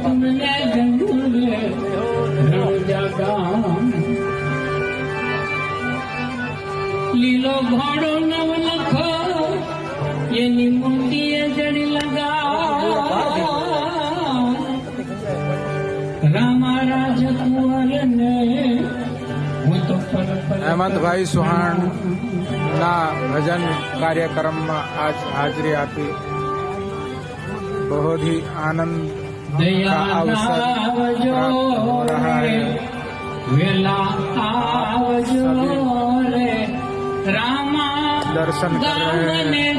तुमने जंगले લીલો ઘોડો નવલખો એની મોતીએ જડી લગા રામા રાજકુંવર ને હું તો હેમંતભાઈ સુહાણ ના ભજન કાર્યક્રમમાં આજ હાજરી આપી बहुत ही आनंद का अवसर प्राप्त हो रहा है। दर्शन कर रहे हैं।